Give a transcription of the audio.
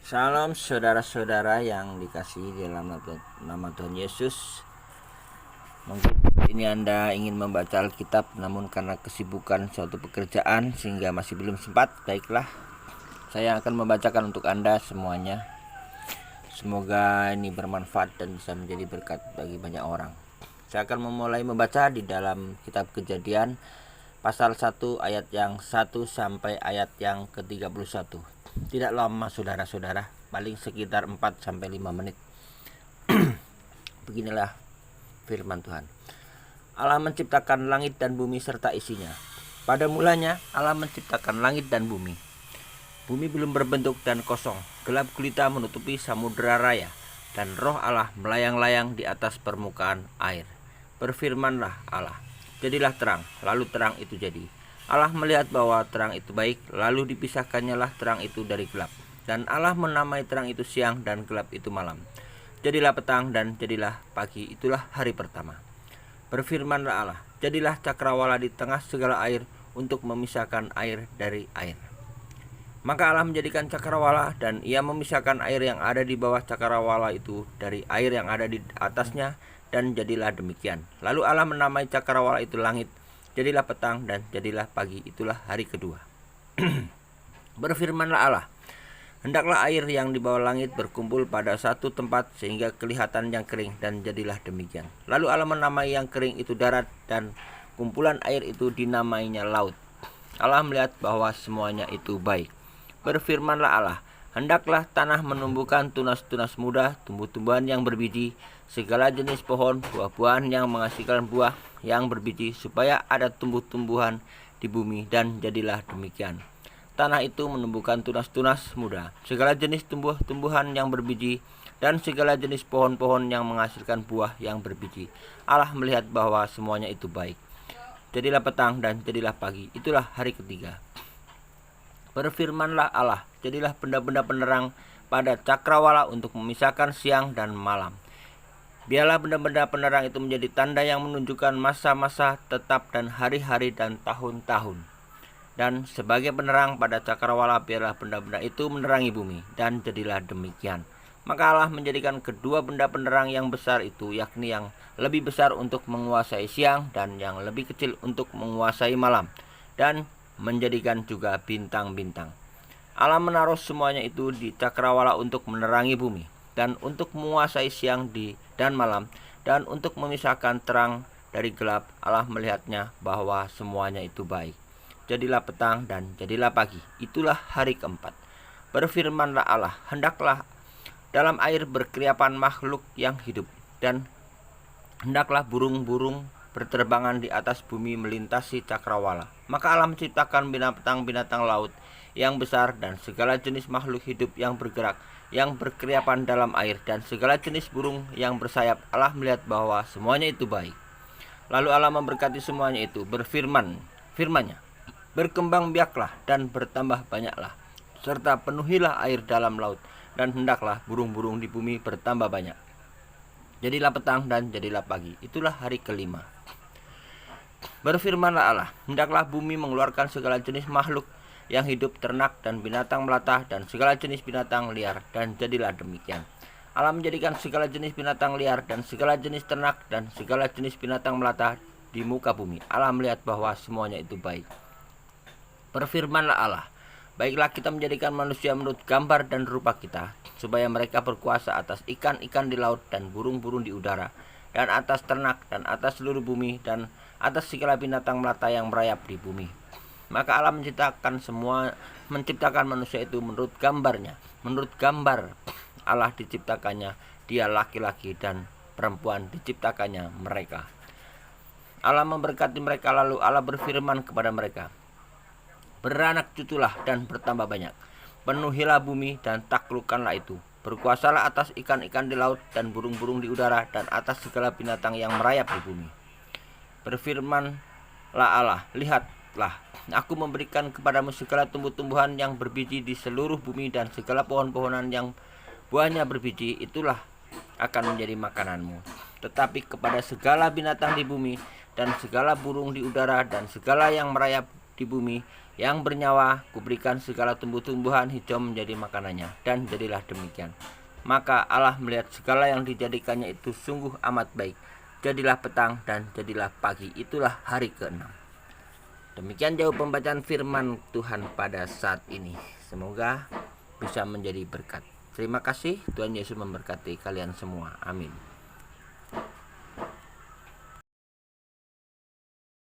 Salam saudara-saudara yang dikasihi dalam nama Tuhan Yesus. Mungkin ini Anda ingin membaca Alkitab, namun karena kesibukan suatu pekerjaan sehingga masih belum sempat. Baiklah, saya akan membacakan untuk Anda semuanya. Semoga ini bermanfaat dan bisa menjadi berkat bagi banyak orang. Saya akan memulai membaca di dalam kitab Kejadian pasal 1 ayat yang 1 sampai ayat yang ke-31. Tidak lama saudara-saudara, paling sekitar 4-5 menit. Beginilah firman Tuhan. Allah menciptakan langit dan bumi serta isinya. Pada mulanya Allah menciptakan langit dan bumi. Bumi belum berbentuk dan kosong. Gelap gulita menutupi samudera raya, dan roh Allah melayang-layang di atas permukaan air. Berfirmanlah Allah, jadilah terang, lalu terang itu jadi. Allah melihat bahwa terang itu baik, lalu dipisahkannyalah terang itu dari gelap. Dan Allah menamai terang itu siang dan gelap itu malam. Jadilah petang dan jadilah pagi, itulah hari pertama. Berfirmanlah Allah, jadilah cakrawala di tengah segala air untuk memisahkan air dari air. Maka Allah menjadikan cakrawala, dan ia memisahkan air yang ada di bawah cakrawala itu dari air yang ada di atasnya, dan jadilah demikian. Lalu Allah menamai cakrawala itu langit. Jadilah petang dan jadilah pagi, itulah hari kedua. Berfirmanlah Allah, hendaklah air yang di bawah langit berkumpul pada satu tempat sehingga kelihatan yang kering, dan jadilah demikian. Lalu Allah menamai yang kering itu darat, dan kumpulan air itu dinamainya laut. Allah melihat bahwa semuanya itu baik. Berfirmanlah Allah, hendaklah tanah menumbuhkan tunas-tunas muda, tumbuh-tumbuhan yang berbiji, segala jenis pohon, buah-buahan yang menghasilkan buah yang berbiji, supaya ada tumbuh-tumbuhan di bumi, dan jadilah demikian. Tanah itu menumbuhkan tunas-tunas muda, segala jenis tumbuh-tumbuhan yang berbiji, dan segala jenis pohon-pohon yang menghasilkan buah yang berbiji. Allah melihat bahwa semuanya itu baik. Jadilah petang dan jadilah pagi, itulah hari ketiga. Berfirmanlah Allah, jadilah benda-benda penerang pada cakrawala untuk memisahkan siang dan malam. Biarlah benda-benda penerang itu menjadi tanda yang menunjukkan masa-masa tetap dan hari-hari dan tahun-tahun. Dan sebagai penerang pada cakrawala, biarlah benda-benda itu menerangi bumi, dan jadilah demikian. Maka Allah menjadikan kedua benda penerang yang besar itu, yakni yang lebih besar untuk menguasai siang dan yang lebih kecil untuk menguasai malam, dan menjadikan juga bintang-bintang. Allah menaruh semuanya itu di cakrawala untuk menerangi bumi, dan untuk menguasai siang dan malam, dan untuk memisahkan terang dari gelap. Allah melihatnya bahwa semuanya itu baik. Jadilah petang dan jadilah pagi, itulah hari keempat. Berfirmanlah Allah, hendaklah dalam air berkeriapan makhluk yang hidup, dan hendaklah burung-burung berterbangan di atas bumi melintasi cakrawala. Maka Allah menciptakan binatang-binatang laut yang besar dan segala jenis makhluk hidup yang bergerak, yang berkeriapan dalam air, dan segala jenis burung yang bersayap. Allah melihat bahwa semuanya itu baik. Lalu Allah memberkati semuanya itu, firman-Nya, berkembang biaklah dan bertambah banyaklah, serta penuhilah air dalam laut, dan hendaklah burung-burung di bumi bertambah banyak. Jadilah petang dan jadilah pagi, itulah hari kelima. Berfirmanlah Allah, hendaklah bumi mengeluarkan segala jenis makhluk yang hidup, ternak dan binatang melata, dan segala jenis binatang liar, dan jadilah demikian. Allah menjadikan segala jenis binatang liar dan segala jenis ternak dan segala jenis binatang melata di muka bumi. Allah melihat bahwa semuanya itu baik. Berfirmanlah Allah, baiklah kita menjadikan manusia menurut gambar dan rupa kita, supaya mereka berkuasa atas ikan-ikan di laut dan burung-burung di udara, dan atas ternak, dan atas seluruh bumi, dan atas segala binatang melata yang merayap di bumi. Maka Allah menciptakan manusia itu menurut gambarnya. Menurut gambar Allah diciptakannya, dia laki-laki dan perempuan diciptakannya mereka. Allah memberkati mereka, lalu Allah berfirman kepada mereka, beranak cuculah dan bertambah banyak, penuhilah bumi dan taklukkanlah itu, berkuasalah atas ikan-ikan di laut dan burung-burung di udara, dan atas segala binatang yang merayap di bumi. Berfirmanlah Allah, lihatlah, aku memberikan kepadamu segala tumbuh-tumbuhan yang berbiji di seluruh bumi, dan segala pohon-pohonan yang buahnya berbiji, itulah akan menjadi makananmu. Tetapi kepada segala binatang di bumi, dan segala burung di udara, dan segala yang merayap di bumi, yang bernyawa, kuberikan segala tumbuh-tumbuhan hijau menjadi makanannya. Dan jadilah demikian. Maka Allah melihat segala yang dijadikannya itu sungguh amat baik. Jadilah petang dan jadilah pagi. Itulah hari ke-6. Demikian jauh pembacaan firman Tuhan pada saat ini. Semoga bisa menjadi berkat. Terima kasih. Tuhan Yesus memberkati kalian semua. Amin.